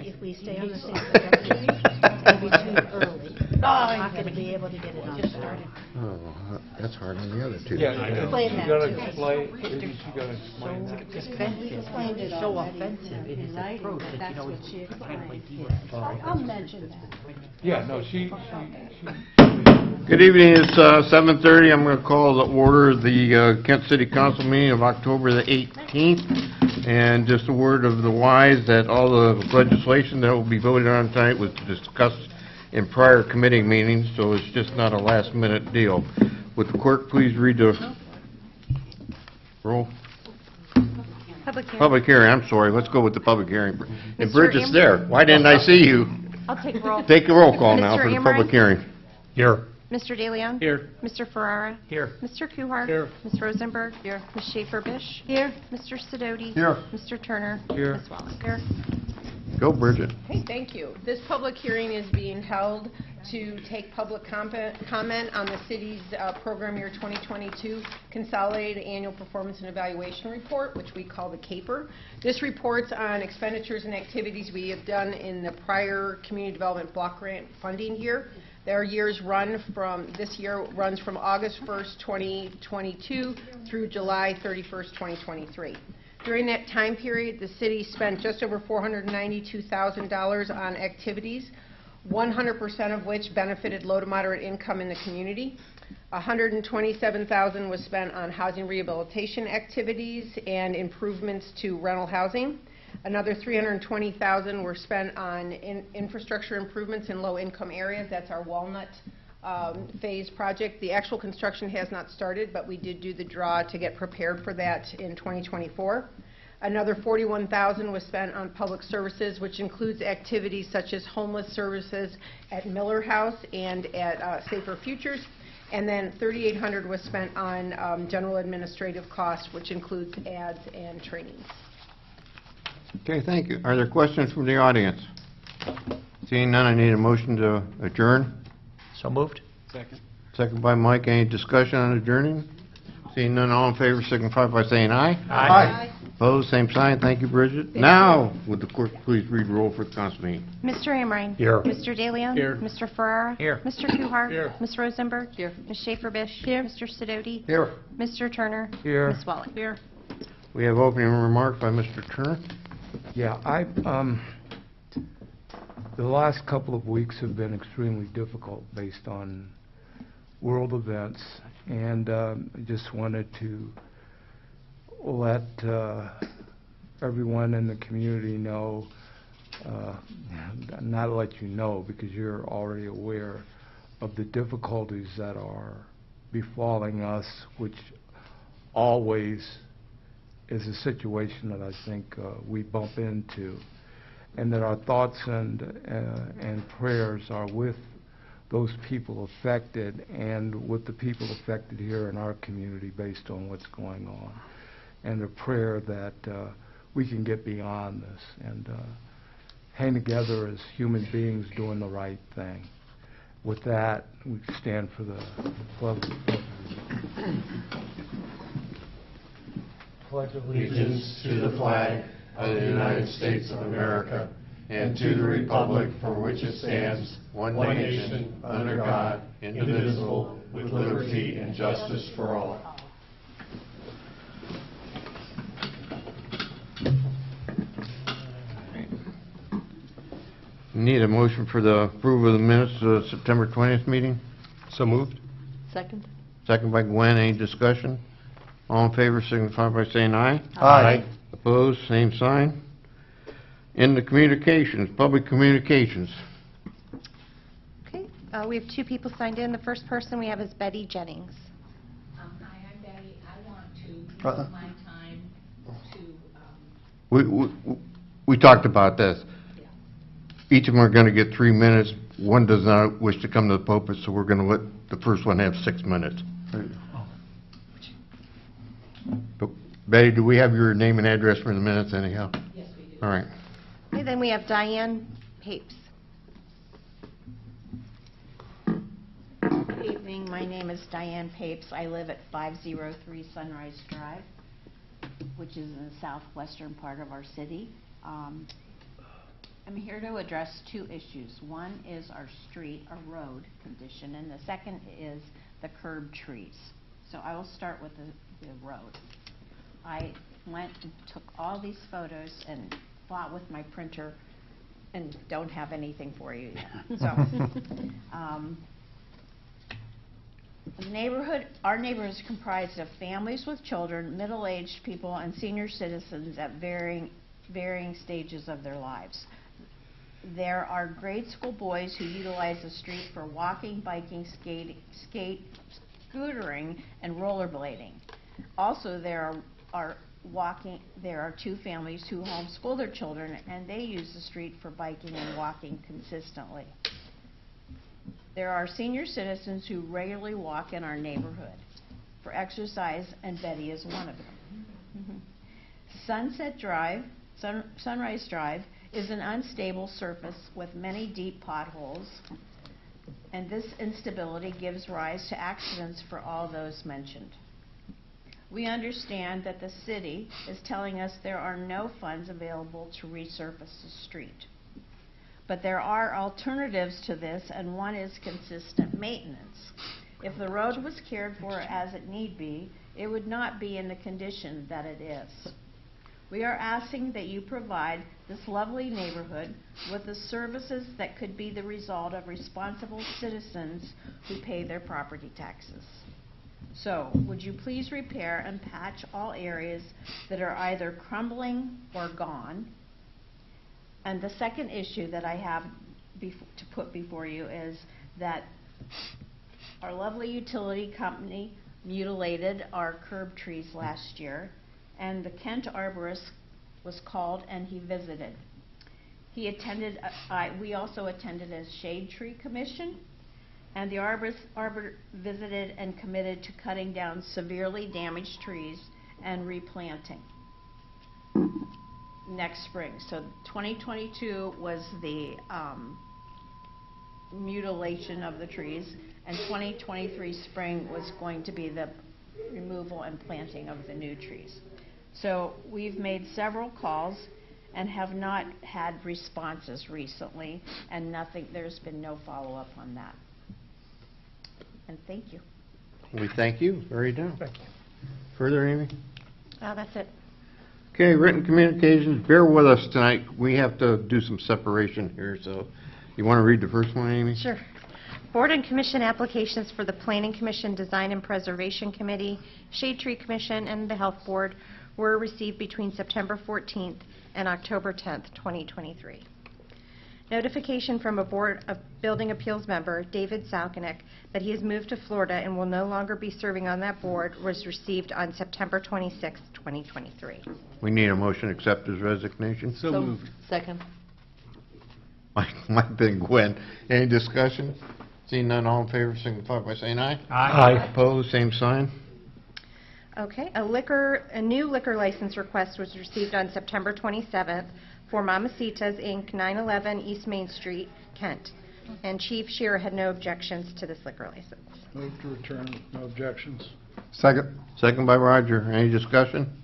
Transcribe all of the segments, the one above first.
If we stay on the same trajectory, maybe too early. We're not going to be able to get it on. Oh, that's hard on the other two. Yeah, Explain that you gotta too. explain. You gotta explain that. Offensive, so offensive in his approach that, you know, it's kind of like I'll mention that. Yeah, no, she. Good evening. It's 7:30. I'm going to call to order the Kent City Council meeting of October the 18th. And just a word of the wise that all the legislation that will be voted on tonight was discussed in prior committee meetings, so it's just not a last-minute deal. Would the clerk please read the roll? Public hearing. I'm sorry. Let's go with the public hearing. And Bridget's there. Why didn't I see you? I'll take roll. Take a roll call now Mr. for the Ameren? public hearing. Here. Mr. DeLeon? Here. Mr. Ferrara? Here. Mr. Kuhar? Here. Ms. Rosenberg? Here. Ms. Schaefer-Bish? Here. Mr. Sidoti? Here. Mr. Turner? Here. Ms. Wallace? Here. Go, Bridget. Okay, thank you. This public hearing is being held to take public comment on the city's program year 2022 Consolidated Annual Performance and Evaluation Report, which we call the CAPER. This reports on expenditures and activities we have done in the prior community development block grant funding year. Their years this year runs from August 1st, 2022 through July 31st, 2023. During that time period, the city spent just over $492,000 on activities, 100% of which benefited low to moderate income in the community. $127,000 was spent on housing rehabilitation activities and improvements to rental housing. Another $320,000 were spent on infrastructure improvements in low-income areas. That's our Walnut phase project. The actual construction has not started, but we did do the draw to get prepared for that in 2024. Another $41,000 was spent on public services, which includes activities such as homeless services at Miller House and at Safer Futures. And then $3,800 was spent on general administrative costs, which includes ads and trainings. Okay, thank you. Are there questions from the audience? Seeing none, I need a motion to adjourn. So moved? Second. Second by Mike. Any discussion on adjourning? Seeing none, all in favor signify by saying aye. Aye. Opposed, same sign. Thank you, Bridget. Now, would the clerk please read roll for the council meeting? Mr. Amrine. Here. Mr. DeLeon. Here. Mr. Ferrara. Here. Mr. Kuhar. Here. Ms. Rosenberg. Here. Ms. Schaefer-Bish. Here. Mr. Sidoti. Here. Mr. Turner. Here. Ms. Wallach. Here. We have opening remarks by Mr. Turner. Yeah, the last couple of weeks have been extremely difficult based on world events, and I just wanted to let everyone in the community know, not let you know because you're already aware of the difficulties that are befalling us, which always is a situation that I think we bump into, and that our thoughts and prayers are with those people affected and with the people affected here in our community based on what's going on, and a prayer that we can get beyond this and hang together as human beings doing the right thing. With that, we stand for the pledge. Pledge allegiance to the flag of the United States of America and to the republic for which it stands, one nation, under God, indivisible, with liberty and justice for all. Need a motion for the approval of the minutes of the September 20th meeting? So moved. Second? Second by Gwen. Any discussion? All in favor signify by saying aye. Aye. Opposed, same sign. In the communications, public communications. Okay. We have two people signed in. The first person we have is Betty Jennings. Hi, I'm Betty. I want to use my time to, We talked about this. Each of them are going to get 3 minutes. One does not wish to come to the pulpit, so we're going to let the first one have 6 minutes. But Betty, do we have your name and address for the minutes anyhow? yes, we do. All right. Okay, then we have Diane Papes. Good evening. My name is Diane Papes. I live at 503 Sunrise Drive, which is in the southwestern part of our city. I'm here to address two issues. One is our street, our road condition, and the second is the curb trees. So I will start with the road. I went and took all these photos and fought with my printer and don't have anything for you yet. So, our neighborhood is comprised of families with children, middle-aged people, and senior citizens at varying stages of their lives. There are grade school boys who utilize the street for walking, biking, scootering, and rollerblading. Also, there are two families who homeschool their children, and they use the street for biking and walking consistently. There are senior citizens who regularly walk in our neighborhood for exercise, and Betty is one of them. Sunrise Drive is an unstable surface with many deep potholes, and this instability gives rise to accidents for all those mentioned. We understand that the city is telling us there are no funds available to resurface the street. But there are alternatives to this, and one is consistent maintenance. If the road was cared for as it need be, it would not be in the condition that it is. We are asking that you provide this lovely neighborhood with the services that could be the result of responsible citizens who pay their property taxes. So, would you please repair and patch all areas that are either crumbling or gone? And the second issue that I have to put before you is that our lovely utility company mutilated our curb trees last year, and the Kent arborist was called and he visited. He attended, we also attended as Shade Tree Commission, and the arbor visited and committed to cutting down severely damaged trees and replanting next spring. So 2022 was the mutilation of the trees, and 2023 spring was going to be the removal and planting of the new trees. So we've made several calls and have not had responses recently, and there's been no follow-up on that. And thank you. We thank you. Very done. Further, Amy? That's it. Okay, written communications, bear with us tonight. We have to do some separation here, so you want to read the first one, Amy? Sure. Board and commission applications for the Planning Commission, Design and Preservation Committee, Shade Tree Commission, and the Health Board were received between September 14th and October 10th, 2023. Notification from a Board of Building Appeals member, David Salkinek, that he has moved to Florida and will no longer be serving on that board was received on September 26th, 2023. We need a motion to accept his resignation. So moved. Second. Mike, then Gwen. Any discussion? Seeing none, all in favor, signify by saying aye. Aye. Opposed, same sign. Okay, a new liquor license request was received on September 27th for Mamacita's Inc., 911 East Main Street, Kent. And Chief Shearer had no objections to this liquor license. Move to return with no objections. Second. Second by Roger. Any discussion?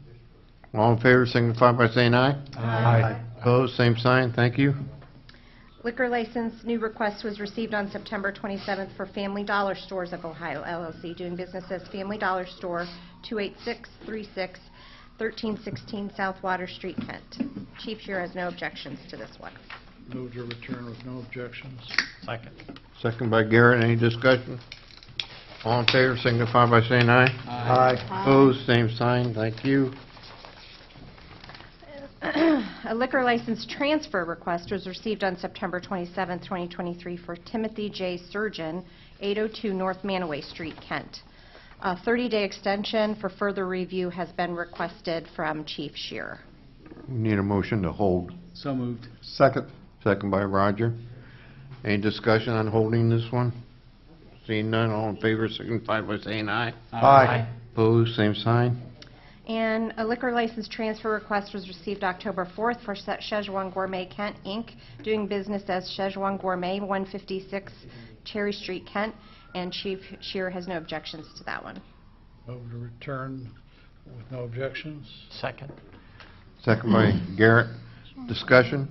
All in favor, signify by saying aye. Aye. Opposed, same sign. Thank you. Liquor license new request was received on September 27th for Family Dollar Stores of Ohio, LLC, doing business as Family Dollar Store, 28636 1316 South Water Street, Kent. Chief Shearer has no objections to this one. Move to return with no objections. Second. Second by Garrett. Any discussion? All in favor, signify by saying aye. Aye. Opposed, same sign. Thank you. A liquor license transfer request was received on September 27, 2023 for Timothy J. Surgeon, 802 North Manaway Street, Kent. A 30-day extension for further review has been requested from Chief Shearer. We need a motion to hold. So moved. Second. Second by Roger. Any discussion on holding this one? Seeing none, all in favor, signify by saying aye. Aye. Opposed, same sign. And a liquor license transfer request was received October 4th for Szechuan Gourmet Kent, Inc., doing business as Szechuan Gourmet, 156 Cherry Street, Kent, and Chief Shearer has no objections to that one. Move to return with no objections. Second. Second by Garrett. Discussion?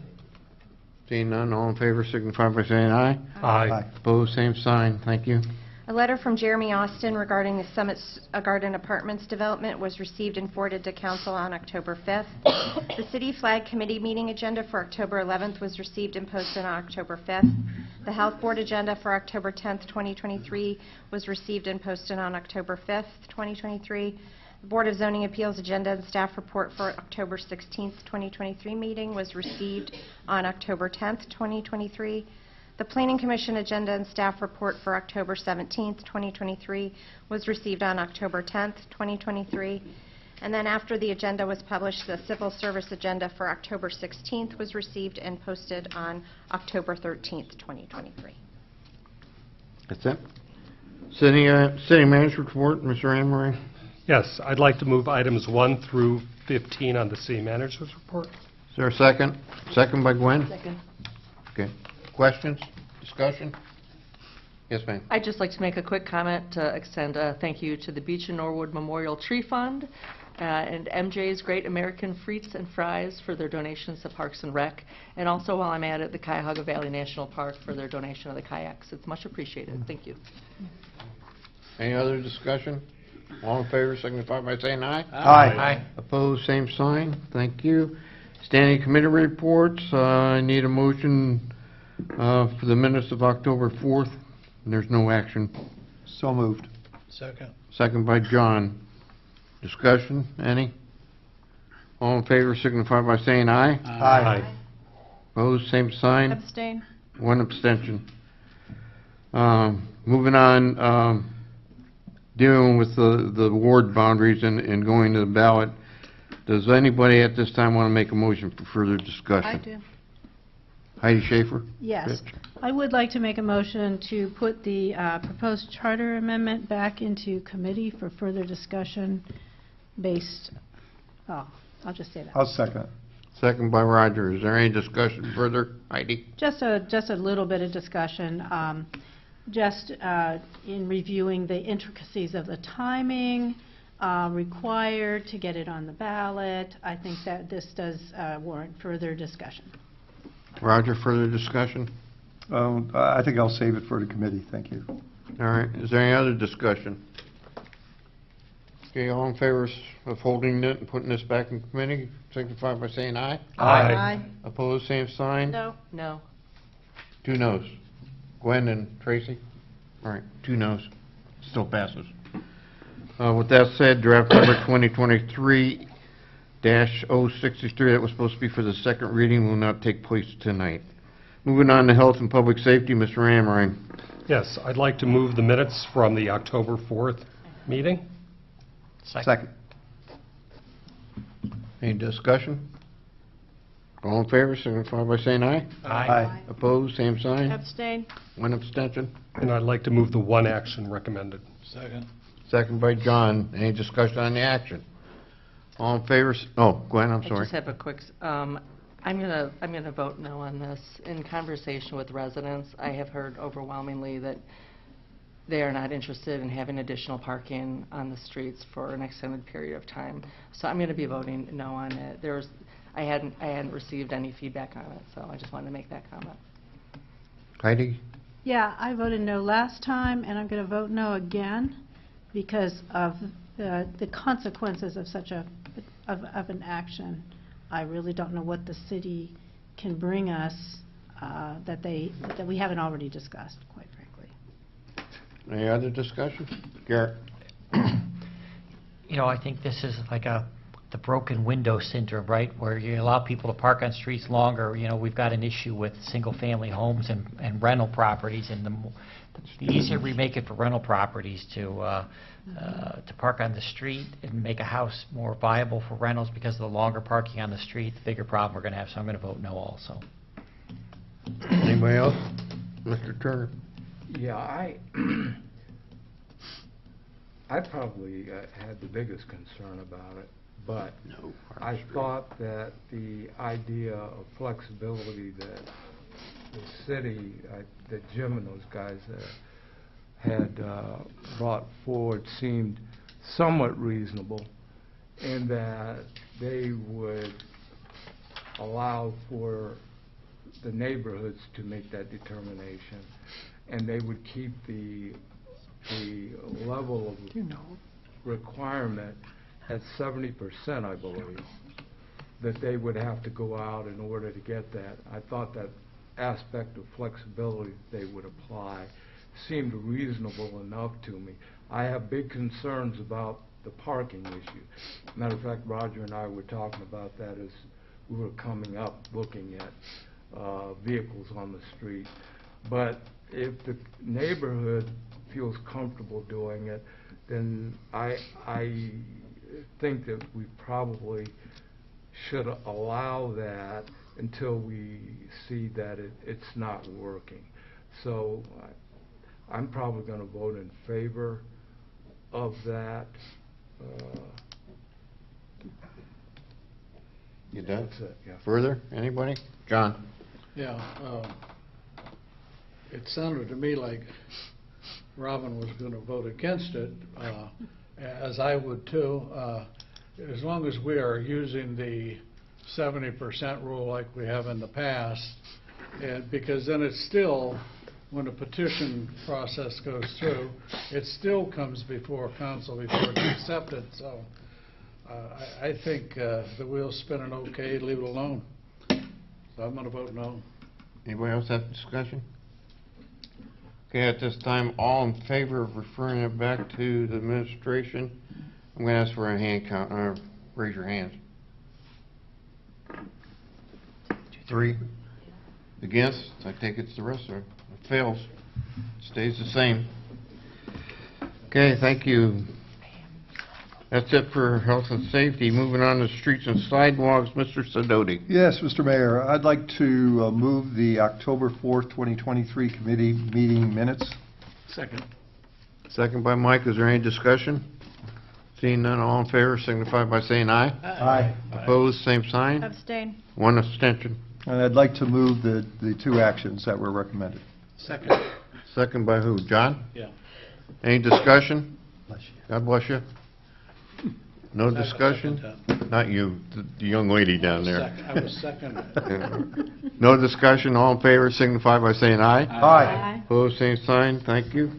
Seeing none, all in favor, signify by saying aye. Aye. Opposed, same sign. Thank you. A letter from Jeremy Austin regarding the Summit Garden Apartments development was received and forwarded to Council on October 5th. The City Flag Committee meeting agenda for October 11th was received and posted on October 5th. The Health Board agenda for October 10th, 2023 was received and posted on October 5th, 2023. The Board of Zoning Appeals agenda and staff report for October 16th, 2023 meeting was received on October 10th, 2023. The Planning Commission agenda and staff report for October 17th, 2023 was received on October 10th, 2023. And then after the agenda was published, the Civil Service agenda for October 16th was received and posted on October 13th, 2023. That's it. City Manager report, Mr. Amory. Yes, I'd like to move items 1 through 15 on the city manager's report. Is there a second? Second by Gwen? Second. Okay. Questions? Discussion? Yes, ma'am. I'd just like to make a quick comment to extend a thank you to the Beach and Norwood Memorial Tree Fund and MJ's Great American Frites and Fries for their donations to Parks and Rec, and also while I'm at it, the Cuyahoga Valley National Park for their donation of the kayaks. It's much appreciated. Thank you. Any other discussion? All in favor, signify by saying aye. Aye. Opposed, same sign. Thank you. Standing committee reports, I need a motion for the minutes of October 4th. There's no action. So moved. Second. Second by John. Discussion, any? All in favor signify by saying aye. Aye. Opposed, same sign. Abstain. One abstention. Moving on, dealing with the ward boundaries and going to the ballot. Does anybody at this time want to make a motion for further discussion? I do. Heidi Schaefer? Yes. I would like to make a motion to put the proposed charter amendment back into committee for further discussion based, I'll just say that. I'll second it. Second by Roger. Is there any discussion further? Heidi? Just a little bit of discussion, just in reviewing the intricacies of the timing required to get it on the ballot. I think that this does warrant further discussion. Roger, further discussion? I think I'll save it for the committee. Thank you. All right. Is there any other discussion? Okay, all in favor of holding it and putting this back in committee, signify by saying aye. Aye. Opposed, same sign. No. No. 2 noes. Gwen and Tracy? All right, 2 noes. Still passes. With that said, draft number 2023-063 that was supposed to be for the second reading will not take place tonight. Moving on to health and public safety, Mr. Amrine. Yes, I'd like to move the minutes from the October 4th meeting. Second. Any discussion? All in favor, signify by saying aye. Aye. Opposed, same sign. Abstain. One abstention. And I'd like to move the one action recommended. Second. Second by John. Any discussion on the action? All in favor, Gwen, I'm I sorry. just have a quick, I'm gonna vote no on this. In conversation with residents, I have heard overwhelmingly that they are not interested in having additional parking on the streets for an extended period of time. So I'm gonna be voting no on it. I hadn't received any feedback on it, so I just wanted to make that comment. Heidi? Yeah, I voted no last time, and I'm going to vote no again because of the consequences of such of an action. I really don't know what the city can bring us that we haven't already discussed, quite frankly. Any other discussion? Garrett? You know, I think this is like the broken window syndrome, right? Where you allow people to park on streets longer. You know, we've got an issue with single-family homes and rental properties, and the easier we make it for rental properties to park on the street and make a house more viable for rentals because of the longer parking on the street, the bigger problem we're going to have. So I'm going to vote no also. Anybody else? Mr. Turner? Yeah, I probably had the biggest concern about it, but I thought that the idea of flexibility that the city, that Jim and those guys had brought forward seemed somewhat reasonable, in that they would allow for the neighborhoods to make that determination, and they would keep the level of requirement at 70%, I believe, that they would have to go out in order to get that. I thought that aspect of flexibility they would apply seemed reasonable enough to me. I have big concerns about the parking issue. Matter of fact, Roger and I were talking about that as we were coming up looking at vehicles on the street. But if the neighborhood feels comfortable doing it, then I think that we probably should allow that until we see that it's not working. So I'm probably going to vote in favor of that. You done? That's it, yeah. Further? Anybody? John? Yeah, it sounded to me like Robin was going to vote against it, as I would too. as long as we are using the 70% rule like we have in the past, and because then it's still, when the petition process goes through, it still comes before council before it's accepted. So I think the wheel's spinning okay, leave it alone. So I'm going to vote no. Anybody else have discussion? Okay, at this time, all in favor of referring it back to the administration? I'm going to ask for a hand count. Raise your hands. 3. Against? I take it's the rest of it. It fails. Stays the same. Okay, thank you. That's it for health and safety. Moving on to streets and sidewalks, Mr. Sidoti. Yes, Mr. Mayor, I'd like to move the October 4th, 2023 committee meeting minutes. Second. Second by Mike. Is there any discussion? Seeing none, all in favor signify by saying aye. Aye. Opposed, same sign. Abstain. 1 abstention. And I'd like to move the 2 actions that were recommended. Second. Second by who? John? Yeah. Any discussion? Bless you. God bless you. No discussion? Not you, the young lady down there. I was second. Yeah. No discussion, all in favor signify by saying aye. Aye. Opposed, same sign, thank you.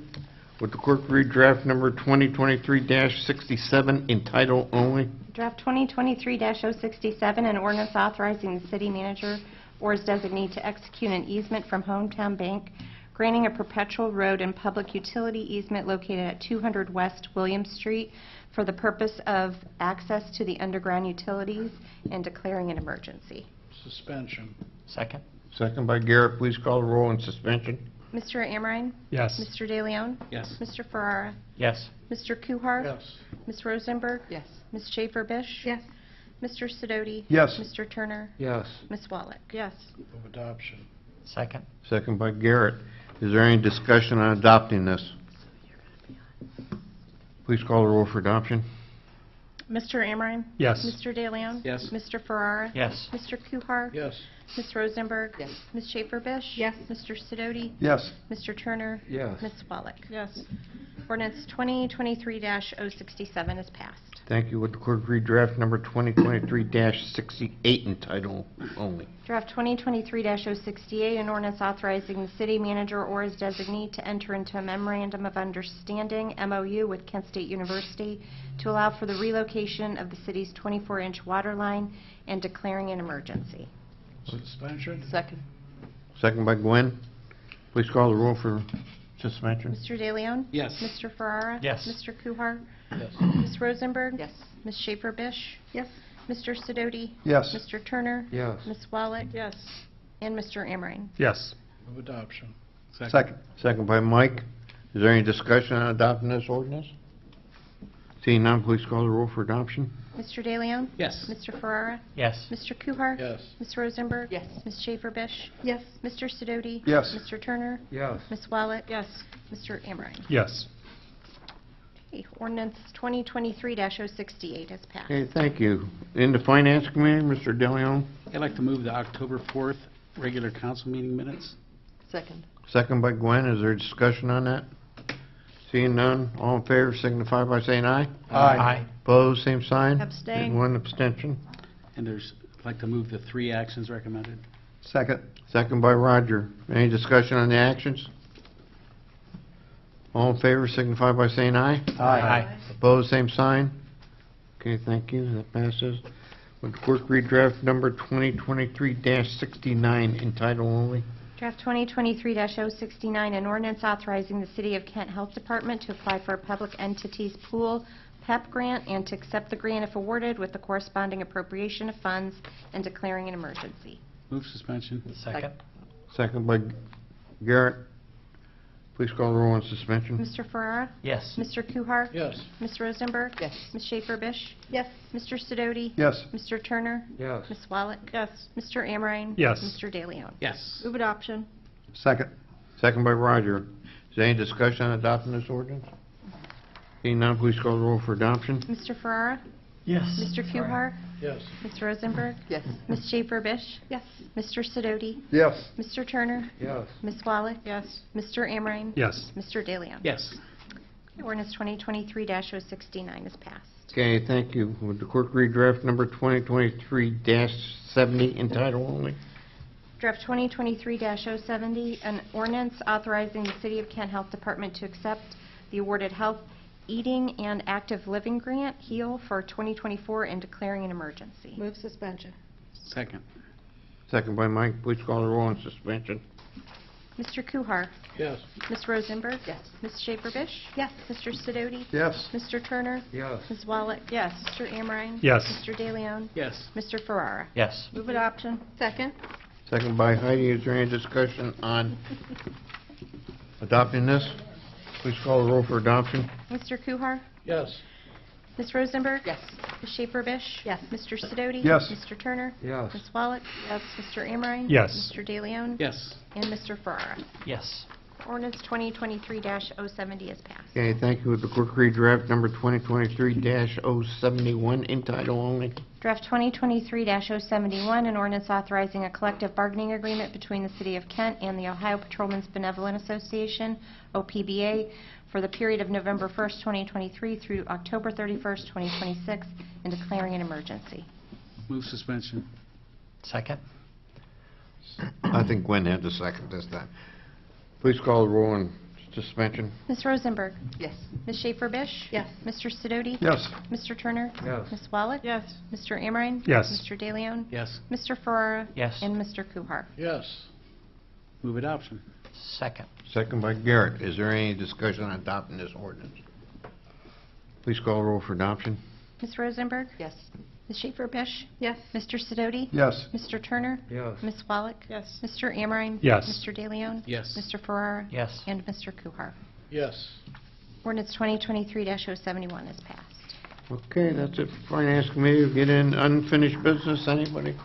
Would the clerk read draft number 2023-67 in title only? Draft 2023-067, an ordinance authorizing the city manager or his designee to execute an easement from Hometown Bank, granting a perpetual road and public utility easement located at 200 West William Street for the purpose of access to the underground utilities and declaring an emergency. Suspension. Second? Second by Garrett, please call the roll on suspension. Mr. Amrine? Yes. Mr. De Leon? Yes. Mr. Ferrara? Yes. Mr. Kuhar? Yes. Ms. Rosenberg? Yes. Ms. Schaefer-Bish? Yes. Mr. Sidoti? Yes. Mr. Turner? Yes. Ms. Wallach? Yes. Move adoption. Second? Second by Garrett. Is there any discussion on adopting this? Please call the roll for adoption. Mr. Amrine? Yes. Mr. De Leon? Yes. Mr. Ferrara? Yes. Mr. Kuhar? Yes. Ms. Rosenberg? Yes. Ms. Schaefer-Bish? Yes. Mr. Sidoti? Yes. Mr. Turner? Yes. Ms. Wallach? Yes. Ordinance 2023-067 is passed. Thank you. Would the clerk read draft number 2023-68 in title only? Draft 2023-068, an ordinance authorizing the city manager or his designee to enter into a memorandum of understanding, MOU, with Kent State University to allow for the relocation of the city's 24-inch water line and declaring an emergency. Suspension. Second. Second by Gwen. Please call the roll for suspension. Mr. De Leon? Yes. Mr. Ferrara? Yes. Mr. Kuhar? Yes. Ms. Rosenberg? Yes. Ms. Schaefer-Bish? Yes. Mr. Sidoti? Yes. Mr. Turner? Yes. Ms. Wallach? Yes. And Mr. Amrine. Yes. Move adoption. Second. Second by Mike. Is there any discussion on adopting this ordinance? Seeing none, please call the roll for adoption. Mr. De Leon? Yes. Mr. Ferrara? Yes. Mr. Kuhar? Yes. Ms. Rosenberg? Yes. Ms. Schaefer-Bish? Yes. Mr. Sidoti? Yes. Mr. Turner? Yes. Ms. Wallach? Yes. Mr. Amrine. Yes. Okay, ordinance 2023-068 has passed. Okay, thank you. In the Finance Committee, Mr. DeLeon. I'd like to move the October 4th regular council meeting minutes. Second. Second by Gwen. Is there discussion on that? Seeing none, all in favor signify by saying aye. Aye. Opposed, same sign. Abstain. And 1 abstention. And I'd like to move the 3 actions recommended. Second. Second by Roger. Any discussion on the actions? All in favor signify by saying aye. Aye. Opposed, same sign. Okay, thank you. That passes. Would the clerk read draft number 2023-69 in title only? Draft 2023-069, an ordinance authorizing the City of Kent Health Department to apply for a public entities pool PEP grant and to accept the grant if awarded with the corresponding appropriation of funds and declaring an emergency. Move suspension. Second? Second by Garrett. Please call the roll on suspension. Mr. Ferrara? Yes. Mr. Kuhar? Yes. Ms. Rosenberg? Yes. Ms. Schaefer-Bish? Yes. Mr. Sidoti? Yes. Mr. Turner? Yes. Ms. Wallach? Yes. Mr. Amrine? Yes. Mr. De Leon? Yes. Move adoption. Second. Second by Roger. Is there any discussion on adopting this ordinance? Seeing none, please call the roll for adoption. Mr. Ferrara? Yes. Mr. Kuhar? Yes. Ms. Rosenberg? Yes. Ms. Schaefer-Bish? Yes. Mr. Sidoti? Yes. Mr. Turner? Yes. Ms. Wallach? Yes. Mr. Amrine? Yes. Mr. De Leon? Yes. Ordinance 2023-069 is passed. Okay, thank you. Would the clerk read draft number 2023-70 in title only? Draft 2023-070, an ordinance authorizing the City of Kent Health Department to accept the awarded Health, Eating, and Active Living Grant, HEAL, for 2024 and declaring an emergency. Move suspension. Second. Second by Mike. Please call the roll on suspension. Mr. Kuhar, Yes. Ms. Rosenberg. Yes. Ms. Schaefer-Bish. Yes. Mr. Sidoti. Yes. Mr. Turner. Yes. Ms. Wallach. Yes. Mr. Amrine. Yes. Mr. De Leon. Yes. Mr. Ferrara. Yes. Move adoption. Second? Second by Heidi. Is there any discussion on adopting this? Please call the roll for adoption. Mr. Kuhar, Yes. Ms. Rosenberg. Yes. Ms. Schaefer-Bish. Yes. Mr. Sidoti. Yes. Mr. Turner. Yes. Ms. Wallach. Yes. Mr. Amrine. Yes. Mr. De Leon. Yes. And Mr. Ferrara. Yes. Ordinance 2023-070 is passed. Okay, thank you. Would the clerk read draft number 2023-071 in title only? Draft 2023-071, an ordinance authorizing a collective bargaining agreement between the City of Kent and the Ohio Patrolmen's Benevolent Association, OPBA, for the period of November 1st, 2023 through October 31st, 2026, and declaring an emergency. Move suspension. Second? I think Gwen had the second this time. Please call the roll on suspension. Ms. Rosenberg. Yes. Ms. Schaefer-Bish. Yes. Mr. Sidoti. Yes. Mr. Turner. Yes. Ms. Wallach. Yes. Mr. Amrine. Yes. Mr. De Leon. Yes. Mr. Ferrara. Yes. And Mr. Kuhar. Yes. Move adoption. Second? Second by Garrett. Is there any discussion on adopting this ordinance? Please call the roll for adoption. Ms. Rosenberg. Yes. Ms. Schaefer-Bish. Yes. Mr. Sidoti. Yes. Mr. Turner. Yes. Ms. Wallach. Yes. Mr. Amrine. Yes. Mr. De Leon. Yes. Mr. Ferrara. Yes. And Mr. Kuhar. Yes. Ordinance 2023-071 is passed. Okay, that's it for Finance Committee. We'll get in unfinished business. Anybody?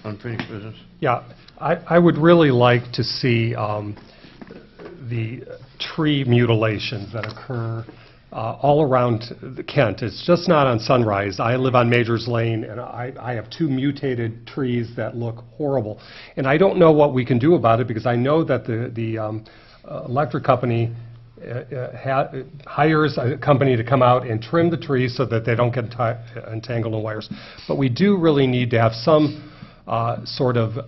Unfinished business. Yeah, I would really like to see the tree mutilations that occur all around Kent. It's just not on Sunrise. I live on Majors Lane, and I have two mutated trees that look horrible. And I don't know what we can do about it, because I know that the electric company hires a company to come out and trim the trees so that they don't get entangled in wires. But we do really need to have some sort of,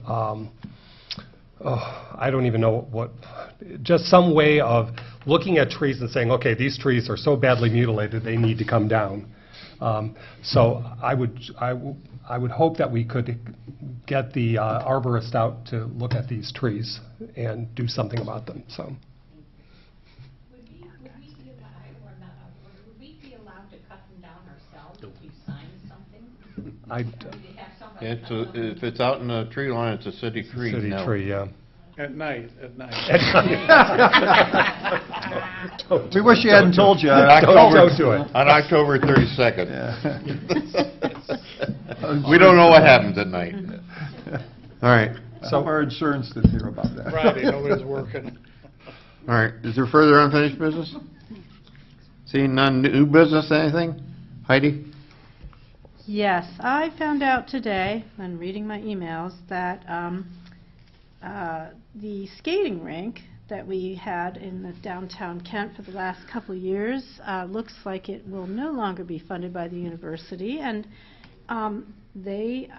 I don't even know what, just some way of looking at trees and saying, okay, these trees are so badly mutilated, they need to come down. So I would hope that we could get the arborist out to look at these trees and do something about them, so. Would we be allowed, or not, would we be allowed to cut them down ourselves if we signed something? I, Would we have somebody cut them? If it's out in the tree line, it's a city tree. city no. tree, yeah. At night, at night. We wish you hadn't told you. Don't do it. On October 32nd. Yeah. We don't know what happens at night. All right. So our insurance didn't hear about that. Friday, nobody's working. All right. Is there further unfinished business? Seeing none, new business, anything? Heidi? Yes, I found out today, when reading my emails, that the skating rink that we had in the downtown Kent for the last couple of years looks like it will no longer be funded by the university, and they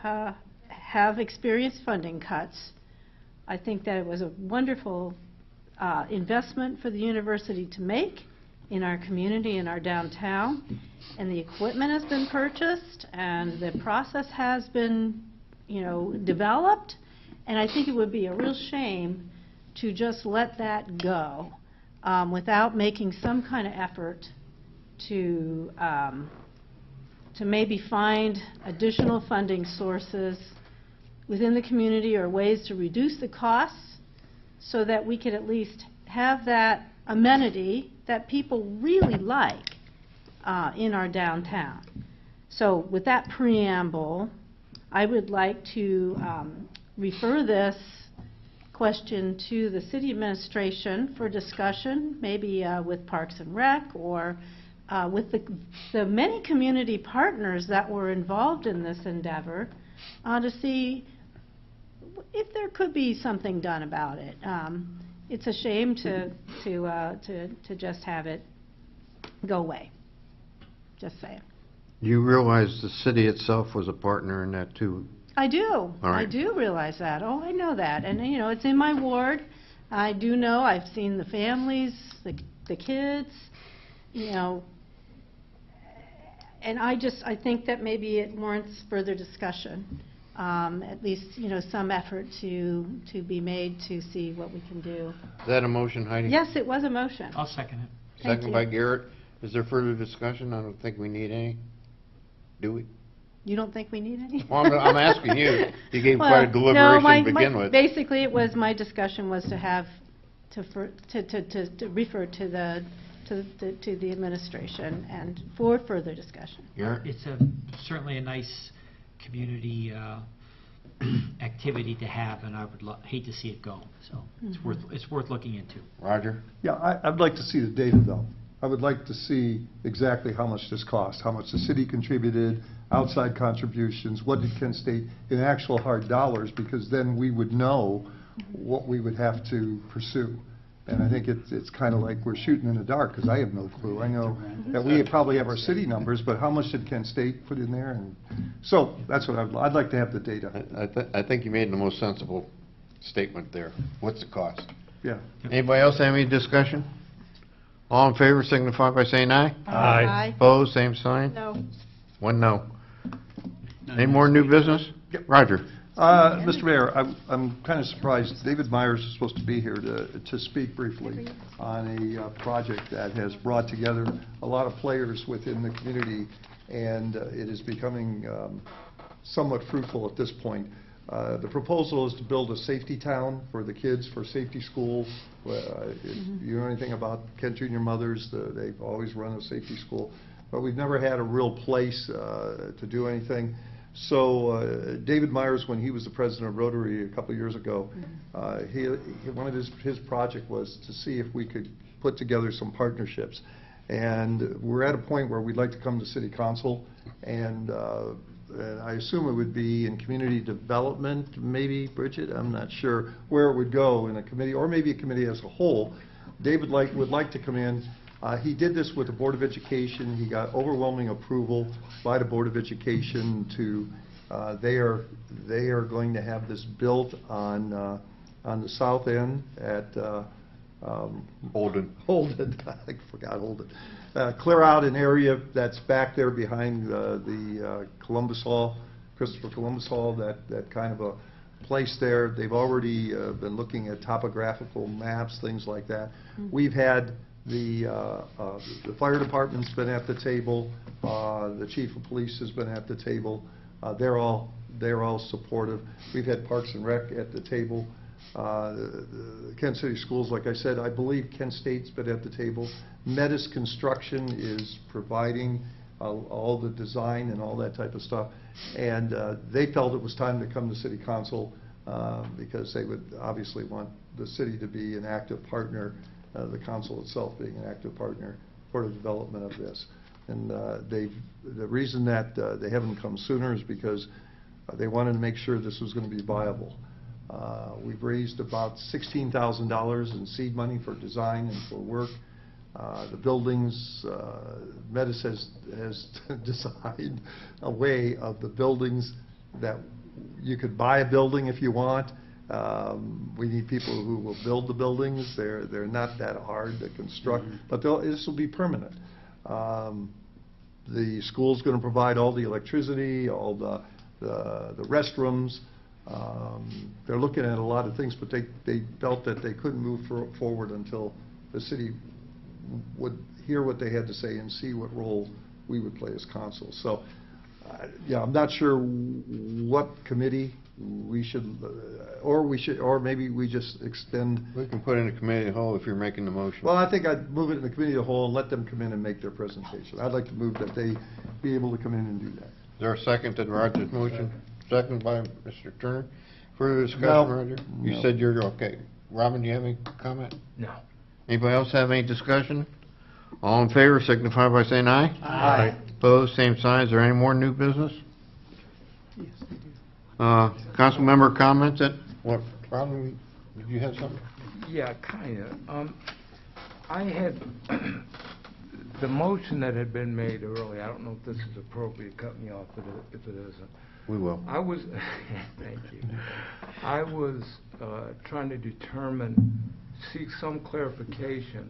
have experienced funding cuts. I think that it was a wonderful investment for the university to make in our community, in our downtown, and the equipment has been purchased, and the process has been, developed, and I think it would be a real shame to just let that go without making some kind of effort to maybe find additional funding sources within the community or ways to reduce the costs so that we could at least have that amenity that people really like in our downtown. So with that preamble, I would like to refer this question to the city administration for discussion, maybe with Parks and Rec or with the many community partners that were involved in this endeavor to see if there could be something done about it. it's a shame to just have it go away. Just saying. You realize the city itself was a partner in that too? I do. All right. I do realize that. Oh, I know that. And, you know, it's in my ward. I do know. I've seen the families, the kids, you know. And I think that maybe it warrants further discussion. At least, you know, some effort to be made to see what we can do. Is that a motion, Heidi? Yes, it was a motion. I'll second it. Thank Second you. by Garrett. Is there further discussion? I don't think we need any. Do we? You don't think we need any? Well, I'm asking you. You gave Well, quite a no, deliberation to begin with. Basically, it was, my discussion was to have, to refer to the administration and for further discussion. Garrett? It's certainly a nice community activity to have, and I would hate to see it go. So it's worth looking into. Roger? Yeah, I'd like to see the data, though. I would like to see exactly how much this cost, how much the city contributed, outside contributions, what did Kent State, in actual hard dollars, because then we would know what we would have to pursue. And I think it's kind of like we're shooting in the dark, because I have no clue. I know that we probably have our city numbers, but how much did Kent State put in there? And so that's what I'd like to have the data. I think you made the most sensible statement there. What's the cost? Yeah. Anybody else have any discussion? All in favor signify by saying aye. Aye. Opposed, same sign. No. One no. Any more new business? Roger? Mr. Mayor, I'm kind of surprised. David Myers is supposed to be here to speak briefly on a project that has brought together a lot of players within the community, and it is becoming somewhat fruitful at this point. The proposal is to build a safety town for the kids, for safety schools. If you know anything about Kent Junior Mothers, they've always run a safety school, but we've never had a real place to do anything. So David Myers, when he was the president of Rotary a couple of years ago, one of his project was to see if we could put together some partnerships. And we're at a point where we'd like to come to City Council, and I assume it would be in community development, maybe, Bridget, I'm not sure where it would go, in a committee, or maybe a committee as a whole. David would like to come in. He did this with the Board of Education. He got overwhelming approval by the Board of Education to, they are going to have this built on the south end at Holden. I forgot Holden. Clear out an area that's back there behind the Columbus Hall, Christopher Columbus Hall, that kind of a place there. They've already been looking at topographical maps, things like that. We've had the fire department's been at the table. The chief of police has been at the table. They're all supportive. We've had Parks and Rec at the table. The Kent City Schools, like I said, I believe Kent State's been at the table. Metis Construction is providing all the design and all that type of stuff. And they felt it was time to come to City Council because they would obviously want the city to be an active partner, the council itself being an active partner for the development of this. And the reason that they haven't come sooner is because they wanted to make sure this was going to be viable. We've raised about $16,000 in seed money for design and for work. The buildings, Metis has designed a way of the buildings that you could buy a building if you want. We need people who will build the buildings. They're not that hard to construct, but this will be permanent. The school's going to provide all the electricity, all the restrooms. They're looking at a lot of things, but they felt that they couldn't move forward until the city would hear what they had to say and see what role we would play as council. So, yeah, I'm not sure what committee we should, or maybe we just extend. We can put in a committee of the whole if you're making the motion. Well, I think I'd move it in the committee of the whole and let them come in and make their presentation. I'd like to move that they be able to come in and do that. Is there a second to Roger's motion? Second by Mr. Turner. Further discussion, No. Roger? You No. said you're okay. Robin, do you have any comment? No. Anybody else have any discussion? All in favor signify by saying aye. Aye. Opposed, same sign. Is there any more new business? Council member comments? What, Robin, did you have something? Yeah, kinda. I had, the motion that had been made earlier, I don't know if this is appropriate, cut me off if it isn't. We will. I was, thank you. I was trying to determine, seek some clarification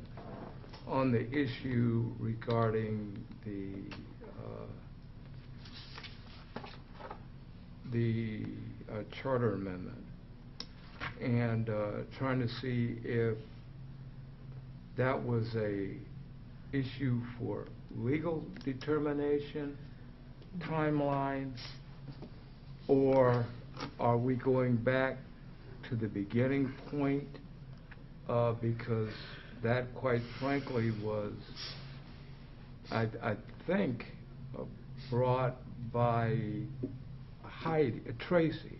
on the issue regarding the charter amendment, and trying to see if that was a issue for legal determination, timeline, or are we going back to the beginning point? Because that, quite frankly, was, I think, brought by Tracy,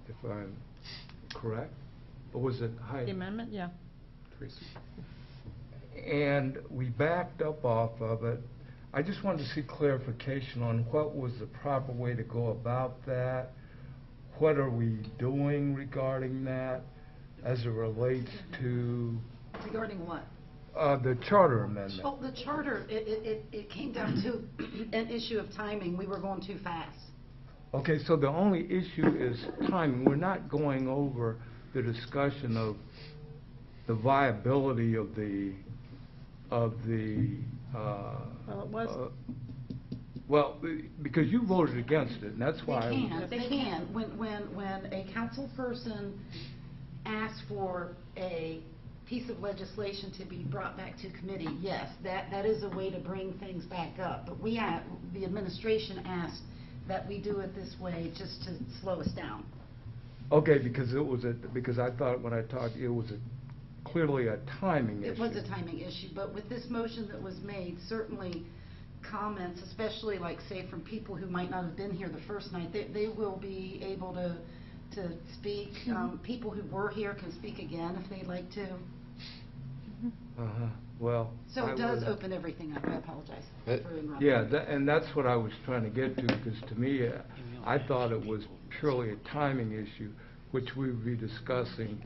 if I'm correct. Or was it Heidi? The amendment, yeah. Tracy. And we backed up off of it. I just wanted to see clarification on what was the proper way to go about that. What are we doing regarding that as it relates to Regarding what? the charter amendment? Oh, the charter, it came down to an issue of timing. We were going too fast. Okay, so the only issue is timing. We're not going over the discussion of the viability of the Well, it was, well, because you voted against it, and that's why. They can. When a council person asks for a piece of legislation to be brought back to committee, yes, that is a way to bring things back up. But the administration asked that we do it this way just to slow us down. Okay, because because I thought when I talked, it was clearly a timing issue. It was a timing issue, but with this motion that was made, certainly comments, especially like, say, from people who might not have been here the first night, they will be able to speak. People who were here can speak again if they'd like to. Well. So it does open everything up. I apologize for interrupting. Yeah, and that's what I was trying to get to, because to me, I thought it was purely a timing issue, which we would be discussing,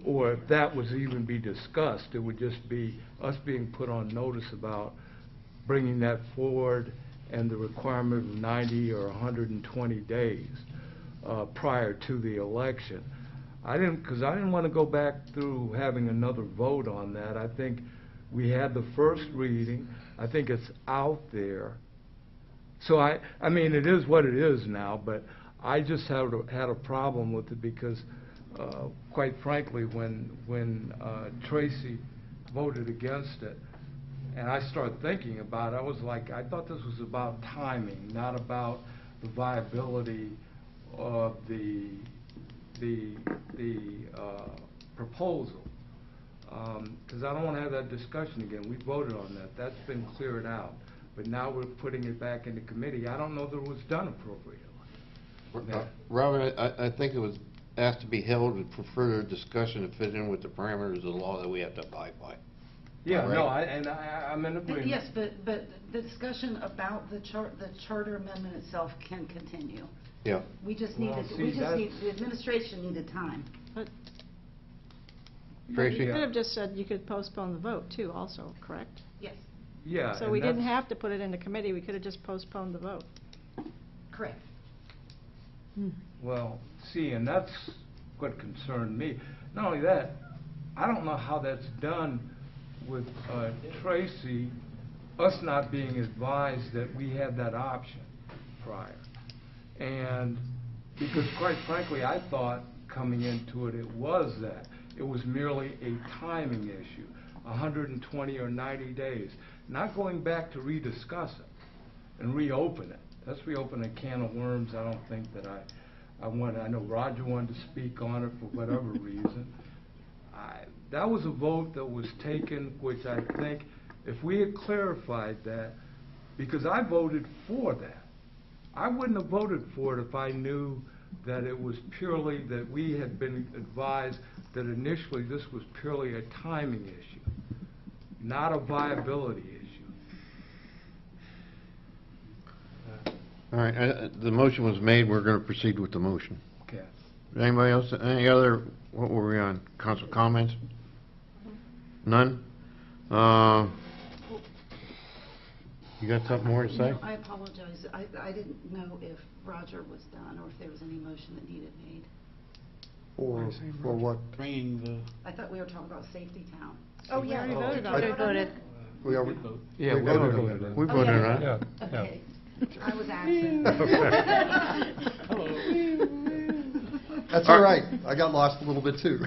or if that was even be discussed, it would just be us being put on notice about bringing that forward and the requirement of 90 or 120 days prior to the election. Because I didn't want to go back through having another vote on that. I think we had the first reading. I think it's out there. So I mean, it is what it is now, but I just had a problem with it because, quite frankly, when Tracy voted against it, and I started thinking about it, I was like, I thought this was about timing, not about the viability of the proposal. Because I don't want to have that discussion again. We voted on that. That's been cleared out. But now we're putting it back into committee. I don't know that it was done appropriately. Robin, I think it was asked to be held for further discussion to fit in with the parameters of the law that we have to abide by. Yeah, right? no, I'm in agreement. Yes, but the discussion about the charter amendment itself can continue. Yeah. We just Well, needed, the administration needed time. but Tracy? you could have just said you could postpone the vote too also, correct? Yes, Yeah. So and we didn't that's- have to put it into committee, we could have just postponed the vote. correct. Well, see, and that's what concerned me. Not only that, I don't know how that's done with Tracy, us not being advised that we had that option prior. And because quite frankly, I thought coming into it, it was that. It was merely a timing issue, 120 or 90 days. Not going back to rediscuss it and reopen it. Let's reopen a can of worms. I don't think that I wanted. I know Roger wanted to speak on it for whatever reason. That was a vote that was taken, which I think if we had clarified that, because I voted for that. I wouldn't have voted for it if I knew that it was purely that we had been advised that initially this was purely a timing issue, not a viability issue. All right, the motion was made. We're going to proceed with the motion. Okay. Anybody else, any other, what were we on, council comments? None? You got something more to say? No, I apologize. I didn't know if Roger was done or if there was any motion that needed made. For what? Bringing the... I thought we were talking about Safety Town. Oh, yeah. We voted on it. voted. We are, Yeah, we we voted voted on on it. We Oh, voted yeah. on it. Okay. I was absent. That's all right. I got lost a little bit too.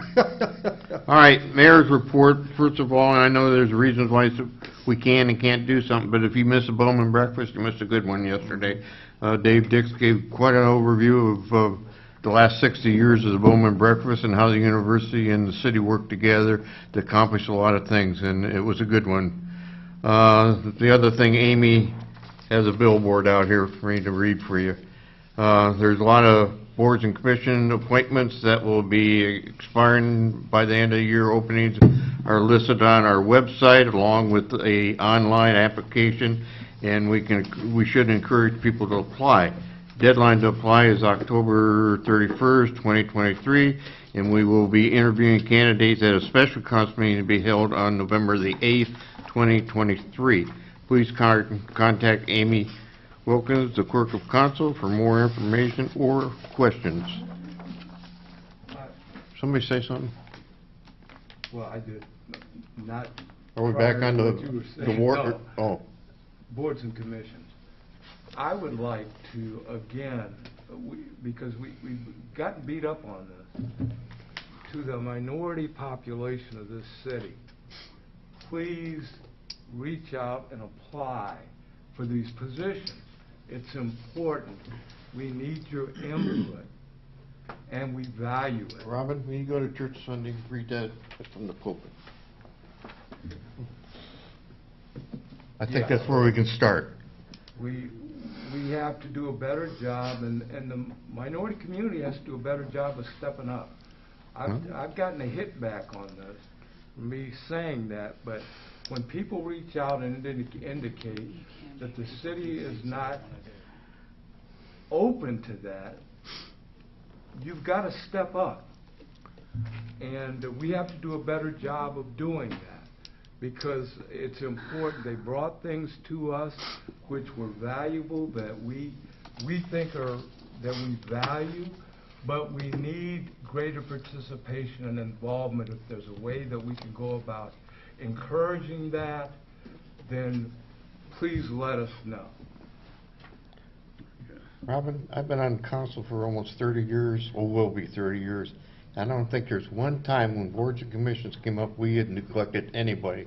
All right, mayor's report. First of all, I know there's reasons why we can and can't do something, but if you miss a Bowman breakfast, you missed a good one yesterday. Dave Dix gave quite an overview of the last 60 years of the Bowman breakfast and how the university and the city worked together to accomplish a lot of things, and it was a good one. The other thing, Amy has a billboard out here for me to read for you. There's a lot of boards and commission appointments that will be expiring by the end of the year. Openings are listed on our website along with a online application, and we should encourage people to apply. Deadline to apply is October 31st, 2023, and we will be interviewing candidates at a special council meeting to be held on November the 8th, 2023. Please contact Amy Wilkins, the Clerk of Council, for more information or questions. Somebody say something? Well, I did not... Are we back on the war? No. Oh. Boards and commissions. I would like to, again, because we've gotten beat up on this, to the minority population of this city, please reach out and apply for these positions. It's important. We need your input, and we value it. Robin, when you go to church Sunday, read that from the pulpit. I think that's where we can start. We have to do a better job, and the minority community has to do a better job of stepping up. I've gotten a hit back on this, me saying that, but when people reach out and indicate that the city is not open to that, you've got to step up. And we have to do a better job of doing that, because it's important. They brought things to us which were valuable, that we think that we value, but we need greater participation and involvement. If there's a way that we can go about encouraging that, then please let us know. Robin, I've been on council for almost 30 years, or will be 30 years. I don't think there's one time when boards and commissions came up we had neglected anybody.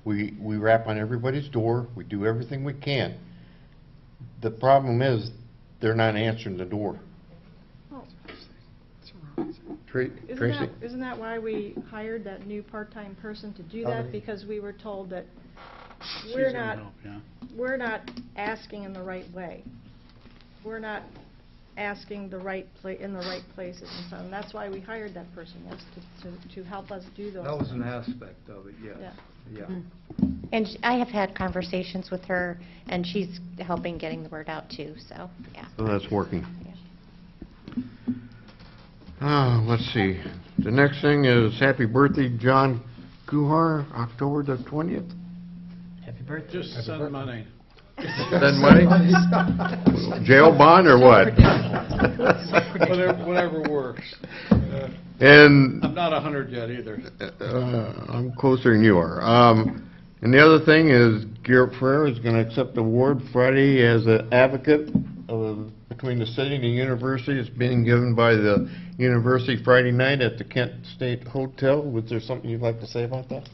We rap on everybody's door. We do everything we can. The problem is they're not answering the door. Tracy? Isn't that why we hired that new part-time person to do that? Because we were told that we're not asking in the right way. We're not asking in the right places and so on. That's why we hired that person, was to help us do those. That was an aspect of it, yes. Yeah. And I have had conversations with her, and she's helping getting the word out too, so, yeah. So that's working. Let's see. The next thing is happy birthday, John Guhar, October the 20th. Happy birthday. Just send money. Send money? Jail bond or what? Whatever works. And I'm not 100 yet either. I'm closer than you are. And the other thing is Garrett Ferrer is going to accept the award Friday as an advocate between the city and the university. It's being given by the university Friday night at the Kent State Hotel. Was there something you'd like to say about that?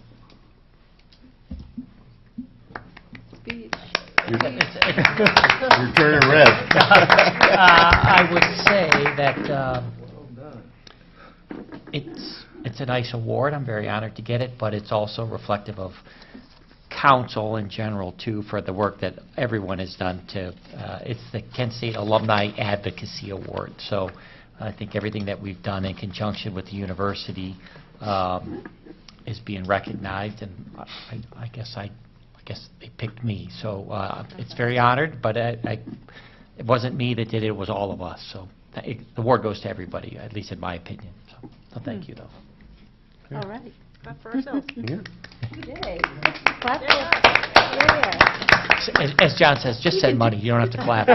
You're turning red. I would say that it's a nice award. I'm very honored to get it, but it's also reflective of council in general too, for the work that everyone has done to. It's the Kent State Alumni Advocacy Award. So I think everything that we've done in conjunction with the university is being recognized, and I guess they picked me. So it's very honored, but it wasn't me that did it. It was all of us. So the award goes to everybody, at least in my opinion. So thank you, though. All right. Clap for ourselves. Yeah. Yay. Clap for- yeah. As John says, just send money, you don't have to clap.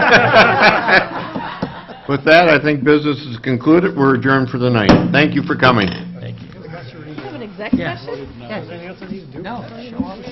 With that, I think business is concluded. We're adjourned for the night. Thank you for coming. Thank you. Have an exec Yeah. session? No.